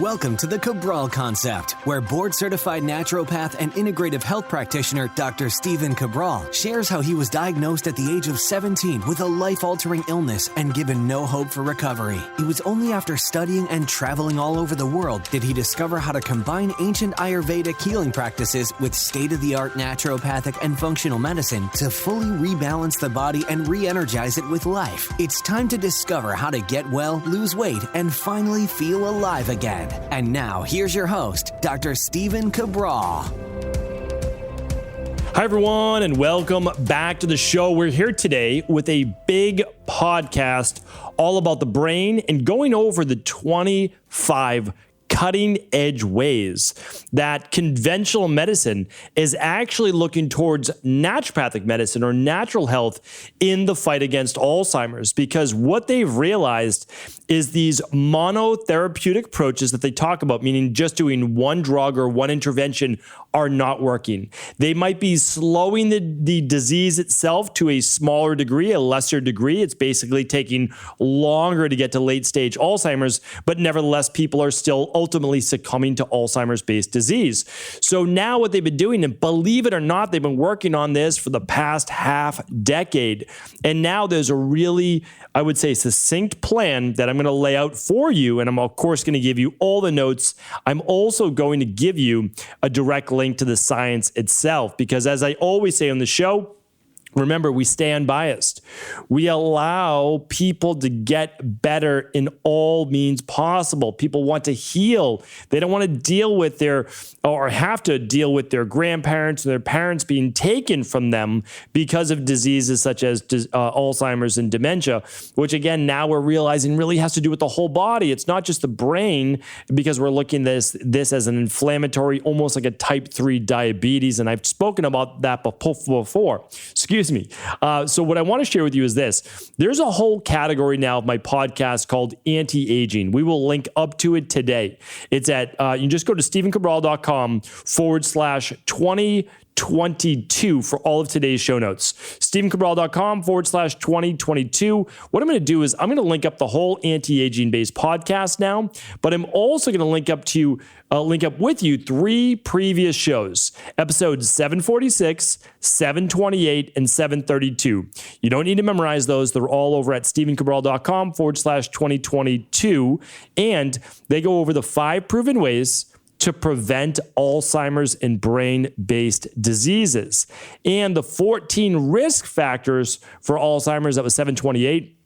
Welcome to the Cabral Concept, where board-certified naturopath and integrative health practitioner Dr. Stephen Cabral shares how he was diagnosed at the age of 17 with a life-altering illness and given no hope for recovery. It was only after studying and traveling all over the world did he discover how to combine ancient Ayurvedic healing practices with state-of-the-art naturopathic and functional medicine to fully rebalance the body and re-energize it with life. It's time to discover how to get well, lose weight, and finally feel alive again. And now, here's your host, Dr. Stephen Cabral. Hi, everyone, and welcome back to the show. We're here today with a big podcast all about the brain and going over the 25 cutting-edge ways that conventional medicine is actually looking towards naturopathic medicine or natural health in the fight against Alzheimer's. Because what they've realized is these monotherapeutic approaches that they talk about, meaning just doing one drug or one intervention, are not working. They might be slowing the disease itself to a smaller degree, a lesser degree. It's basically taking longer to get to late-stage Alzheimer's, but nevertheless, people are still ultimately succumbing to Alzheimer's-based disease. So now what they've been doing, and believe it or not, they've been working on this for the past half decade. And now there's a really, I would say, succinct plan that I'm going to lay out for you. And I'm, of course, going to give you all the notes. I'm also going to give you a direct link to the science itself, because as I always say on the show, remember, we stay unbiased. We allow people to get better in all means possible. People want to heal. They don't want to deal with or have to deal with their grandparents or their parents being taken from them because of diseases such as Alzheimer's and dementia, which again, now we're realizing really has to do with the whole body. It's not just the brain, because we're looking at this as an inflammatory, almost like a type 3 diabetes. And I've spoken about that before. Excuse me. So what I want to share with you is this. There's a whole category now of my podcast called anti-aging. We will link up to it today. It's at, you can just go to stephencabral.com/2022 for all of today's show notes. stephencabral.com/2022. What I'm going to do is I'm going to link up the whole anti-aging based podcast now, but I'm also going to link up with you 3 previous shows, episodes 746, 728, and 732. You don't need to memorize those. They're all over at stephencabral.com/2022. And they go over the 5 proven ways to prevent Alzheimer's and brain-based diseases, and the 14 risk factors for Alzheimer's. That was 728.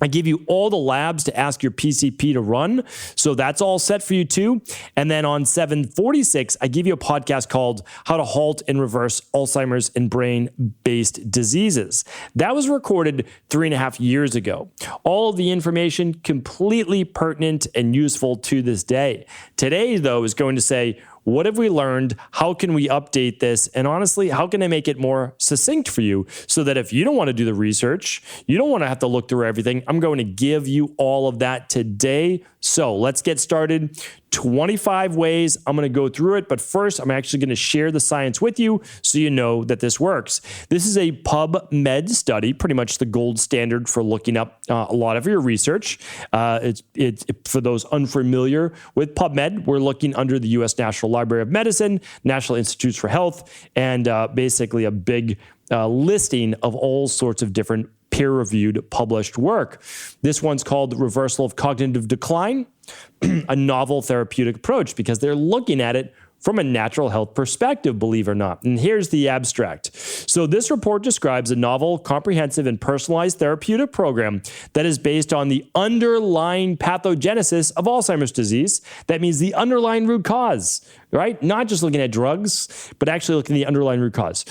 I give you all the labs to ask your PCP to run. So that's all set for you too. And then on 746, I give you a podcast called How to Halt and Reverse Alzheimer's and Brain-Based Diseases. That was recorded 3.5 years ago. All of the information completely pertinent and useful to this day. Today, though, is going to say, what have we learned? How can we update this? And honestly, how can I make it more succinct for you so that if you don't want to do the research, you don't want to have to look through everything, I'm going to give you all of that today. So let's get started. 25 ways. I'm going to go through it, but first I'm actually going to share the science with you so you know that this works. This is a PubMed study, pretty much the gold standard for looking up a lot of your research. It's for those unfamiliar with PubMed, we're looking under the U.S. National Library of Medicine, National Institutes for Health, and basically a big listing of all sorts of different peer-reviewed published work. This one's called Reversal of Cognitive Decline, a novel therapeutic approach, because they're looking at it from a natural health perspective, believe it or not. And here's the abstract. So this report describes a novel, comprehensive, and personalized therapeutic program that is based on the underlying pathogenesis of Alzheimer's disease. That means the underlying root cause, right? Not just looking at drugs, but actually looking at the underlying root cause.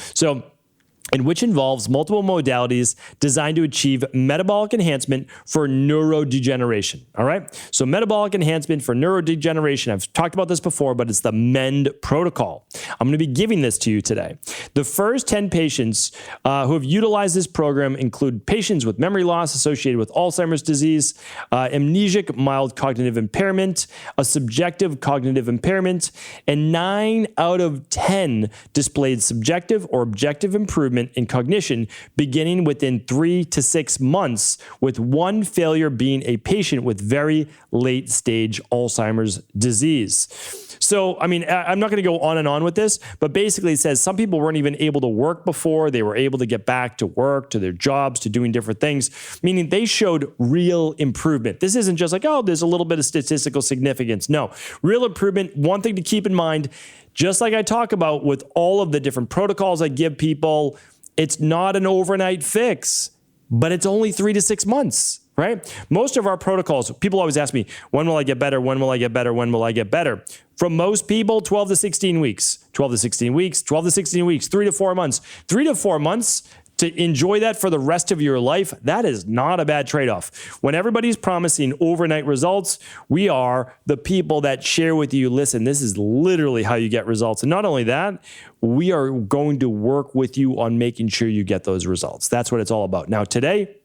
And which involves multiple modalities designed to achieve metabolic enhancement for neurodegeneration. All right. So metabolic enhancement for neurodegeneration. I've talked about this before, but it's the MEND protocol. I'm going to be giving this to you today. The first 10 patients who have utilized this program include patients with memory loss associated with Alzheimer's disease, amnesic mild cognitive impairment, a subjective cognitive impairment, and 9 out of 10 displayed subjective or objective improvement improvement in cognition beginning within 3 to 6 months, with one failure being a patient with very late stage Alzheimer's disease. So, I mean, I'm not going to go on and on with this, but basically it says some people weren't even able to work before. They were able to get back to work, to their jobs, to doing different things, meaning they showed real improvement. This isn't just like, oh, there's a little bit of statistical significance. No, real improvement. One thing to keep in mind, just like I talk about with all of the different protocols I give people, it's not an overnight fix, but it's only 3 to 6 months. Right? Most of our protocols, people always ask me, when will I get better? When will I get better? When will I get better? From most people, 12 to 16 weeks, 12 to 16 weeks, 12 to 16 weeks, 3 to 4 months, 3 to 4 months to enjoy that for the rest of your life. That is not a bad trade-off. When everybody's promising overnight results, we are the people that share with you, listen, this is literally how you get results. And not only that, we are going to work with you on making sure you get those results. That's what it's all about. Now, today,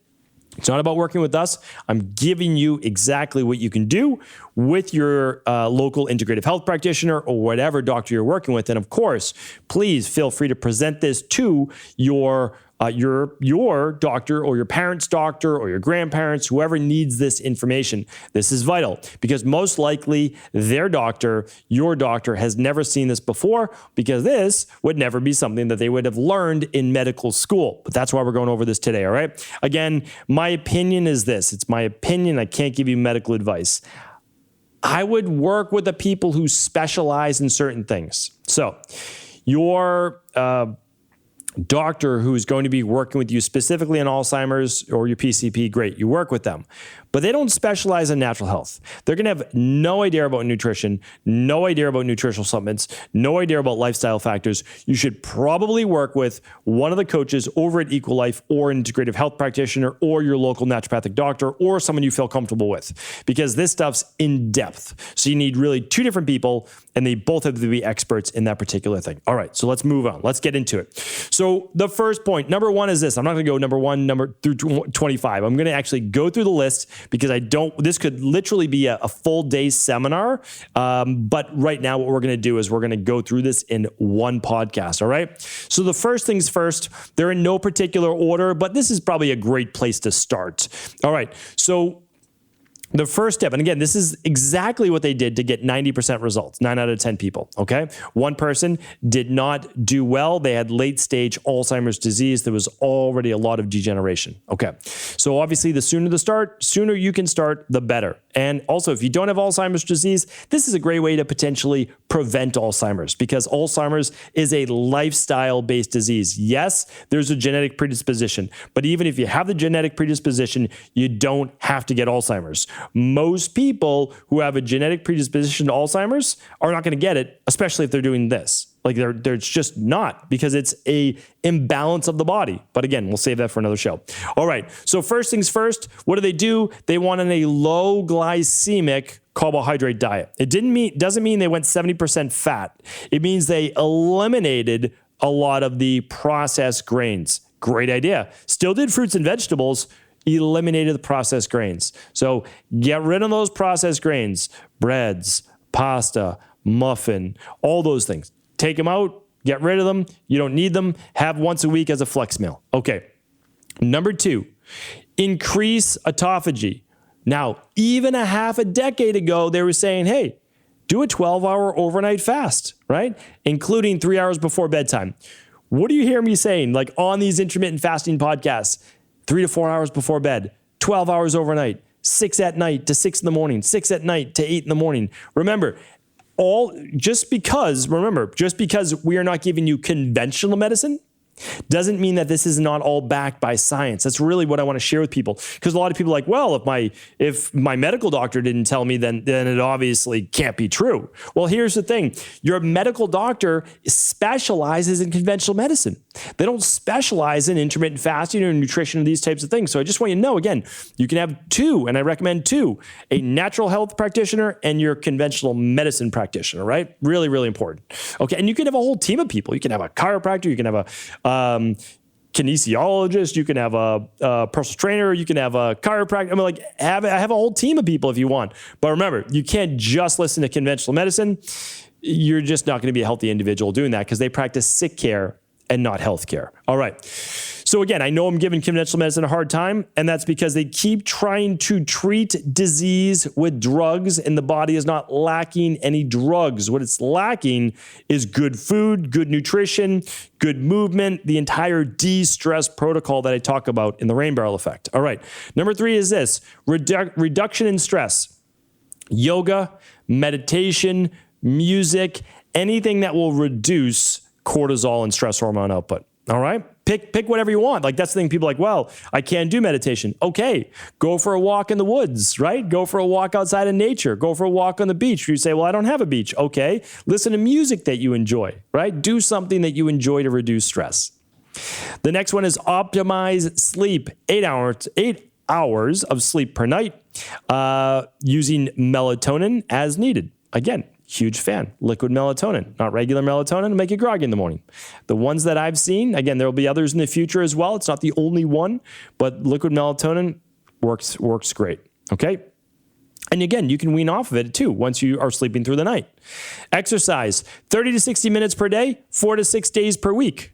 it's not about working with us. I'm giving you exactly what you can do with your local integrative health practitioner or whatever doctor you're working with. And of course, please feel free to present this to your doctor or your parents' doctor or your grandparents, whoever needs this information. This is vital because most likely their doctor, your doctor, has never seen this before because this would never be something that they would have learned in medical school. But that's why we're going over this today, all right? Again, my opinion is this. It's my opinion. I can't give you medical advice. I would work with the people who specialize in certain things. So your doctor who's going to be working with you specifically on Alzheimer's or your PCP, great, you work with them. But they don't specialize in natural health. They're going to have no idea about nutrition, no idea about nutritional supplements, no idea about lifestyle factors. You should probably work with one of the coaches over at Equal Life or an integrative health practitioner or your local naturopathic doctor or someone you feel comfortable with because this stuff's in depth. So you need really two different people and they both have to be experts in that particular thing. All right, so let's move on. Let's get into it. So the first point, number one is this. I'm not going to go number one, number through 25. I'm going to actually go through the list because this could literally be a full day seminar. But right now, what we're going to do is we're going to go through this in one podcast. All right. So the first things first, they're in no particular order, but this is probably a great place to start. All right. So the first step, and again, this is exactly what they did to get 90% results, 9 out of 10 people, okay? One person did not do well. They had late stage Alzheimer's disease. There was already a lot of degeneration, okay? So obviously, the sooner you can start, the better. And also, if you don't have Alzheimer's disease, this is a great way to potentially prevent Alzheimer's because Alzheimer's is a lifestyle-based disease. Yes, there's a genetic predisposition, but even if you have the genetic predisposition, you don't have to get Alzheimer's. Most people who have a genetic predisposition to Alzheimer's are not going to get it, especially if they're doing this. Like they're just not because it's a imbalance of the body. But again, we'll save that for another show. All right. So first things first, what do? They went on a low glycemic carbohydrate diet. Doesn't mean they went 70% fat. It means they eliminated a lot of the processed grains. Great idea. Still did fruits and vegetables, eliminated the processed grains. So get rid of those processed grains, breads, pasta, muffin, all those things. Take them out, get rid of them. You don't need them. Have once a week as a flex meal. Okay. Number 2, increase autophagy. Now, even a half a decade ago, they were saying, hey, do a 12-hour overnight fast, right? Including 3 hours before bedtime. What do you hear me saying? Like on these intermittent fasting podcasts, 3 to 4 hours before bed, 12 hours overnight, 6 at night to 6 in the morning, 6 at night to 8 in the morning. Remember, just because we are not giving you conventional medicine doesn't mean that this is not all backed by science. That's really what I want to share with people. Because a lot of people are like, well, if my medical doctor didn't tell me, then it obviously can't be true. Well, here's the thing. Your medical doctor specializes in conventional medicine. They don't specialize in intermittent fasting or nutrition or these types of things. So I just want you to know, again, you can have two, and I recommend two, a natural health practitioner and your conventional medicine practitioner, right? Really, really important. Okay, and you can have a whole team of people. You can have a chiropractor, you can have a kinesiologist, you can have a personal trainer, you can have a chiropractor. I mean, like have a whole team of people if you want. But remember, you can't just listen to conventional medicine. You're just not going to be a healthy individual doing that because they practice sick care and not healthcare. All right. So again, I know I'm giving conventional medicine a hard time, and that's because they keep trying to treat disease with drugs, and the body is not lacking any drugs. What it's lacking is good food, good nutrition, good movement, the entire de-stress protocol that I talk about in the rain barrel effect. All right. Number 3 is this, reduction in stress. Yoga, meditation, music, anything that will reduce cortisol and stress hormone output. All right. Pick whatever you want. Like, that's the thing. People are like, well, I can't do meditation. Okay. Go for a walk in the woods, right? Go for a walk outside in nature. Go for a walk on the beach. You say, well, I don't have a beach. Okay. Listen to music that you enjoy, right? Do something that you enjoy to reduce stress. The next one is optimize sleep. 8 hours of sleep per night, using melatonin as needed. Again, huge fan. Liquid melatonin, not regular melatonin, make you groggy in the morning. The ones that I've seen, again, there will be others in the future as well. It's not the only one, but liquid melatonin works great. Okay. And again, you can wean off of it too once you are sleeping through the night. Exercise, 30 to 60 minutes per day, 4 to 6 days per week.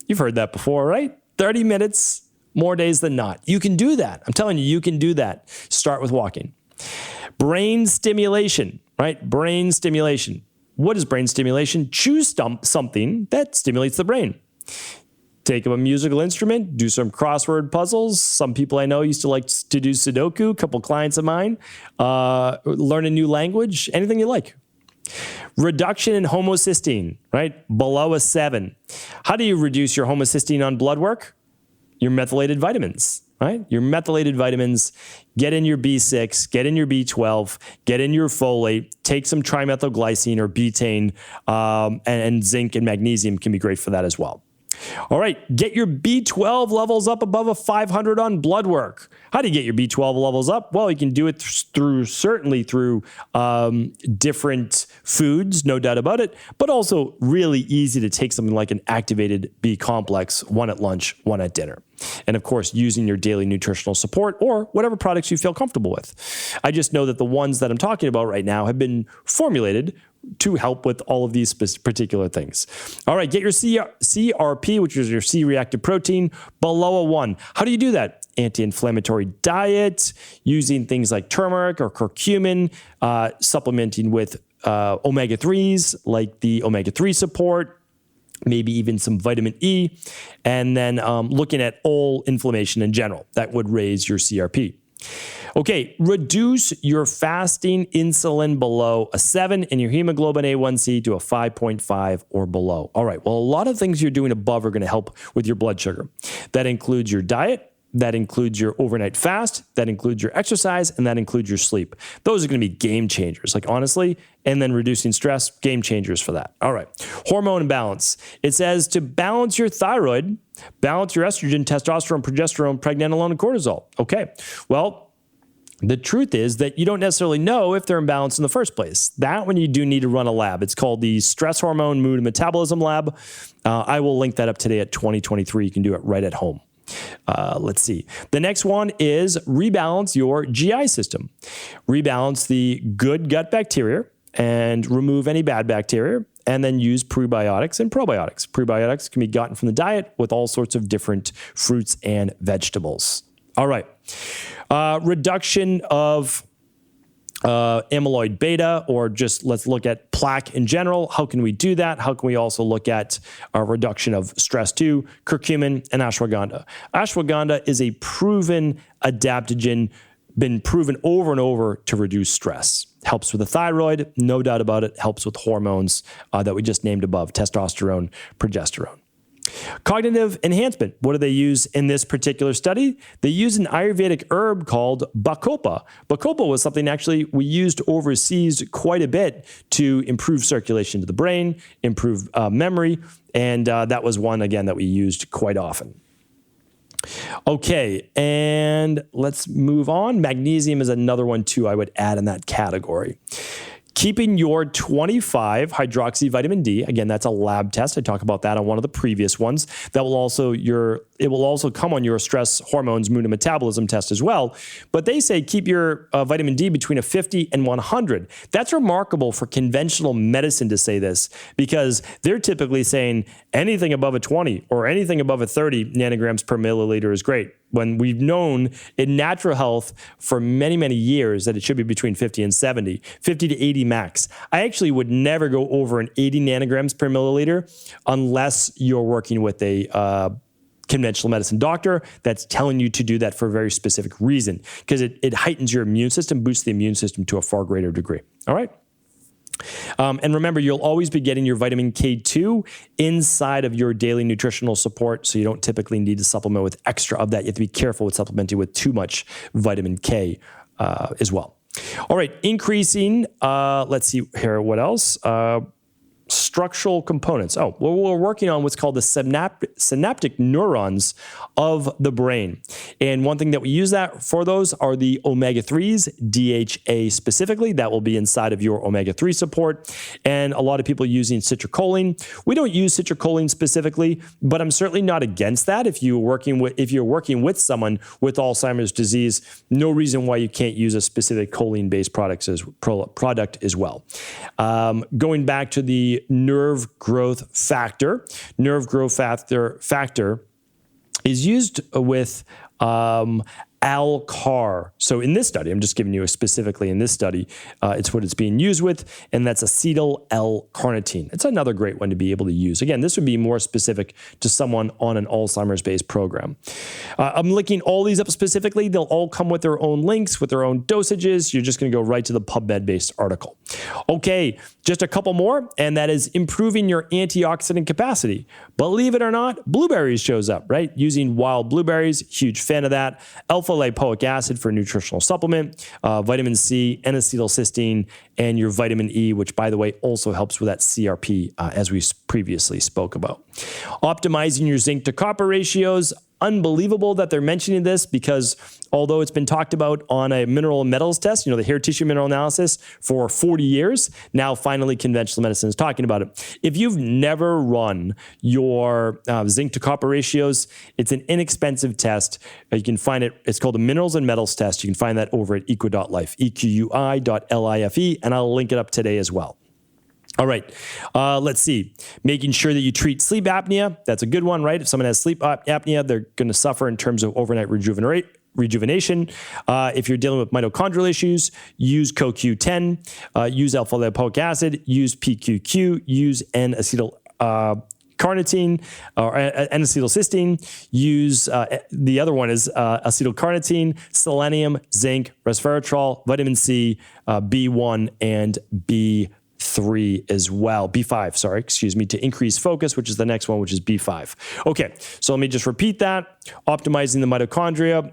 You've heard that before, right? 30 minutes, more days than not. You can do that. I'm telling you, you can do that. Start with walking. Brain stimulation, right? Brain stimulation. What is brain stimulation? Choose something that stimulates the brain. Take up a musical instrument, do some crossword puzzles. Some people I know used to like to do Sudoku, a couple clients of mine. Learn a new language, anything you like. Reduction in homocysteine, right? Below a 7. How do you reduce your homocysteine on blood work? Your methylated vitamins, right? Your methylated vitamins, get in your B6, get in your B12, get in your folate, take some trimethylglycine or betaine, and zinc and magnesium can be great for that as well. All right, get your B12 levels up above a 500 on blood work. How do you get your B12 levels up? Well, you can do it certainly through different foods, no doubt about it, but also really easy to take something like an activated B complex, one at lunch, one at dinner. And of course, using your daily nutritional support or whatever products you feel comfortable with. I just know that the ones that I'm talking about right now have been formulated to help with all of these particular things. All right, get your CRP, which is your C-reactive protein, below a 1. How do you do that? Anti-inflammatory diet, using things like turmeric or curcumin, supplementing with omega-3s, like the omega-3 support, maybe even some vitamin E, and then looking at all inflammation in general. That would raise your CRP. Okay, reduce your fasting insulin below a 7 and your hemoglobin A1C to a 5.5 or below. All right, well, a lot of things you're doing above are going to help with your blood sugar. That includes your diet, that includes your overnight fast, that includes your exercise, and that includes your sleep. Those are going to be game changers, like honestly, and then reducing stress, game changers for that. All right, hormone balance. It says to balance your thyroid, balance your estrogen, testosterone, progesterone, pregnenolone, and cortisol. Okay, well, the truth is that you don't necessarily know if they're imbalanced in the first place. That one you do need to run a lab. It's called the Stress Hormone Mood and Metabolism Lab. I will link that up today at 2023. You can do it right at home. Let's see. The next one is rebalance your GI system. Rebalance the good gut bacteria and remove any bad bacteria, and then use prebiotics and probiotics. Prebiotics can be gotten from the diet with all sorts of different fruits and vegetables. All right. Reduction of amyloid beta, or just let's look at plaque in general. How can we do that? How can we also look at a reduction of stress too? Curcumin and ashwagandha. Ashwagandha is a proven adaptogen, been proven over and over to reduce stress. Helps with the thyroid, no doubt about it. Helps with hormones that we just named above, testosterone, progesterone. Cognitive enhancement. What do they use in this particular study? They use an Ayurvedic herb called bacopa. Bacopa was something actually we used overseas quite a bit to improve circulation to the brain, improve memory, and that was one, again, that we used quite often. Okay, and let's move on. Magnesium is another one, too, I would add in that category. keeping your 25 hydroxy vitamin D. Again, that's a lab test. I talk about that on one of the previous ones. It will also come on your stress hormones, mood, and metabolism test as well. But they say keep your vitamin D between a 50 and 100. That's remarkable for conventional medicine to say this, because they're typically saying anything above a 20 or anything above a 30 nanograms per milliliter is great, when we've known in natural health for many, many years that it should be between 50 and 70, 50 to 80 max. I actually would never go over an 80 nanograms per milliliter unless you're working with a conventional medicine doctor that's telling you to do that for a very specific reason, because it heightens your immune system, boosts the immune system to a far greater degree. All right. And remember, you'll always be getting your vitamin K2 inside of your daily nutritional support, so you don't typically need to supplement with extra of that. You have to be careful with supplementing with too much vitamin K as well. All right, increasing, let's see here, what else? Structural components. Well, we're working on what's called the synaptic neurons of the brain. And one thing that we use that for those are the omega-3s, DHA specifically. That will be inside of your omega-3 support. And a lot of people using citrulline. We don't use citrulline specifically, but I'm certainly not against that. If you're working with someone with Alzheimer's disease, no reason why you can't use a specific choline-based product as well. Going back to the nerve growth factor. Nerve growth factor is used with Alcar. So in this study, I'm just giving you specifically in this study, it's what it's being used with, and that's acetyl L-carnitine. It's another great one to be able to use. Again, this would be more specific to someone on an Alzheimer's-based program. I'm linking all these up specifically. They'll all come with their own links, with their own dosages. You're just going to go right to the PubMed-based article. Okay, just a couple more, and that is improving your antioxidant capacity. Believe it or not, blueberries shows up, right? Using wild blueberries, huge fan of that. Alpha-lipoic acid for a nutritional supplement, vitamin C, N-acetylcysteine, and your vitamin E, which, by the way, also helps with that CRP, as we previously spoke about. Optimizing your zinc to copper ratios. Unbelievable that they're mentioning this, because although it's been talked about on a mineral and metals test, the hair tissue mineral analysis for 40 years, now finally conventional medicine is talking about it. If you've never run your zinc to copper ratios, it's an inexpensive test. You can find it. It's called the minerals and metals test. You can find that over at equi.life, equi.life, and I'll link it up today as well. All right, let's see. Making sure that you treat sleep apnea. That's a good one, right? If someone has sleep apnea, they're going to suffer in terms of overnight rejuvenation. If you're dealing with mitochondrial issues, use CoQ10, use alpha-lipoic acid, use PQQ, use N-acetyl carnitine or N-acetylcysteine. Use the other one is acetylcarnitine, selenium, zinc, resveratrol, vitamin C, B1, and B3 as well. B5, to increase focus, which is the next one, which is B5. Okay, so let me just repeat that. Optimizing the mitochondria.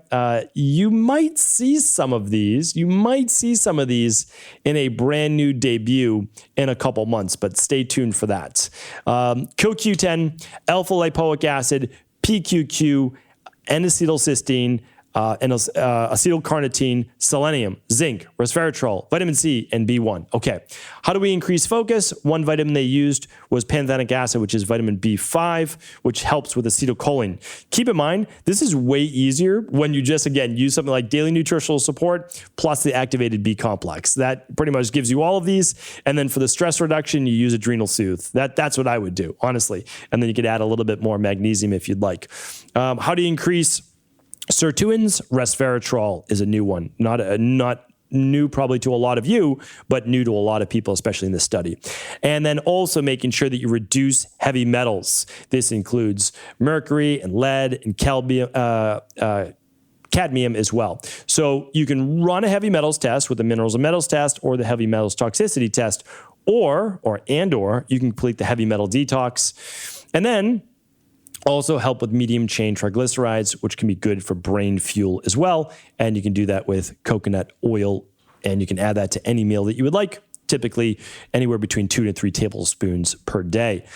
You might see some of these. In a brand new debut in a couple months, but stay tuned for that. CoQ10, alpha-lipoic acid, PQQ, N-acetylcysteine, and acetylcarnitine, selenium, zinc, resveratrol, vitamin C, and B1. Okay, how do we increase focus? One vitamin they used was pantothenic acid, which is vitamin B5, which helps with acetylcholine. Keep in mind, this is way easier when you just, again, use something like daily nutritional support plus the activated B complex. That pretty much gives you all of these. And then for the stress reduction, you use Adrenal Soothe. That's what I would do, honestly. And then you could add a little bit more magnesium if you'd like. How do you increase sirtuins? Resveratrol is a new one. Not new probably to a lot of you, but new to a lot of people, especially in this study. And then also making sure that you reduce heavy metals. This includes mercury and lead and cadmium as well. So you can run a heavy metals test with the minerals and metals test or the heavy metals toxicity test, or you can complete the heavy metal detox. And then also help with medium chain triglycerides, which can be good for brain fuel as well. And you can do that with coconut oil, and you can add that to any meal that you would like, typically anywhere between 2 to 3 tablespoons per day.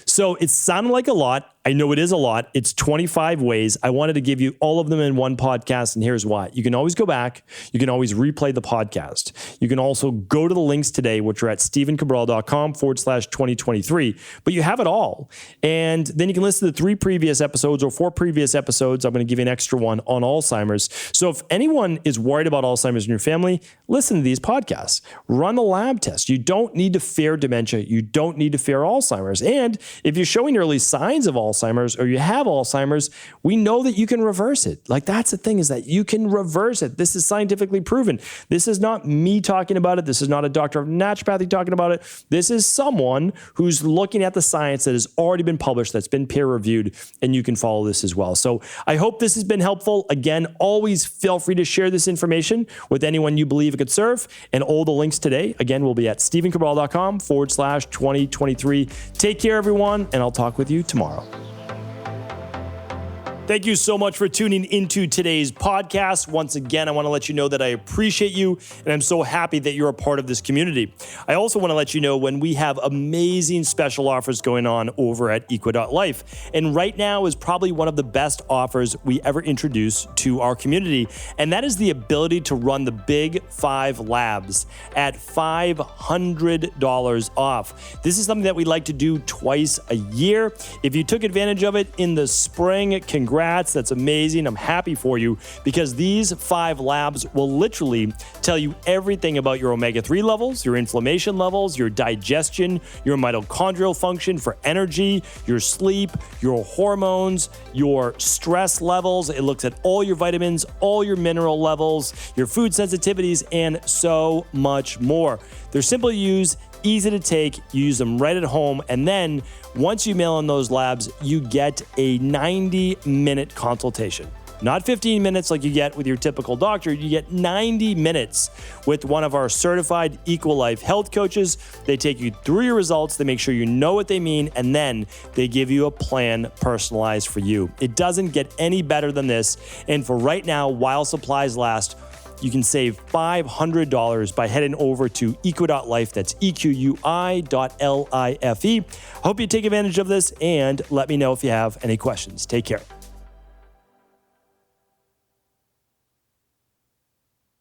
So it sounded like a lot. I know it is a lot. It's 25 ways. I wanted to give you all of them in one podcast, and here's why. You can always go back. You can always replay the podcast. You can also go to the links today, which are at stevencabral.com/2023, but you have it all. And then you can listen to the 3 previous episodes or 4 previous episodes. I'm going to give you an extra one on Alzheimer's. So if anyone is worried about Alzheimer's in your family, listen to these podcasts. Run the lab test. You don't need to fear dementia. You don't need to fear Alzheimer's. And if you're showing early signs of Alzheimer's or you have Alzheimer's, we know that you can reverse it. Like, that's the thing, is that you can reverse it. This is scientifically proven. This is not me talking about it. This is not a doctor of naturopathy talking about it. This is someone who's looking at the science that has already been published, that's been peer reviewed, and you can follow this as well. So I hope this has been helpful. Again, always feel free to share this information with anyone you believe it could serve. And all the links today, again, will be at stevencabral.com/2023. Take care, everyone, and I'll talk with you tomorrow. Thank you so much for tuning into today's podcast. Once again, I want to let you know that I appreciate you, and I'm so happy that you're a part of this community. I also want to let you know when we have amazing special offers going on over at Equa.life. And right now is probably one of the best offers we ever introduced to our community, and that is the ability to run the Big 5 labs at $500 off. This is something that we like to do twice a year. If you took advantage of it in the spring, congrats. That's amazing. I'm happy for you, because these 5 labs will literally tell you everything about your omega-3 levels, your inflammation levels, your digestion, your mitochondrial function for energy, your sleep, your hormones, your stress levels. It looks at all your vitamins, all your mineral levels, your food sensitivities, and so much more. They're simple to use, easy to take. You use them right at home. And then once you mail in those labs, you get a 90-minute consultation. Not 15 minutes like you get with your typical doctor. You get 90 minutes with one of our certified Equa.life health coaches. They take you through your results. They make sure you know what they mean. And then they give you a plan personalized for you. It doesn't get any better than this. And for right now, while supplies last, you can save $500 by heading over to Equa.life. That's EQUI.LIFE. Hope you take advantage of this, and let me know if you have any questions. Take care.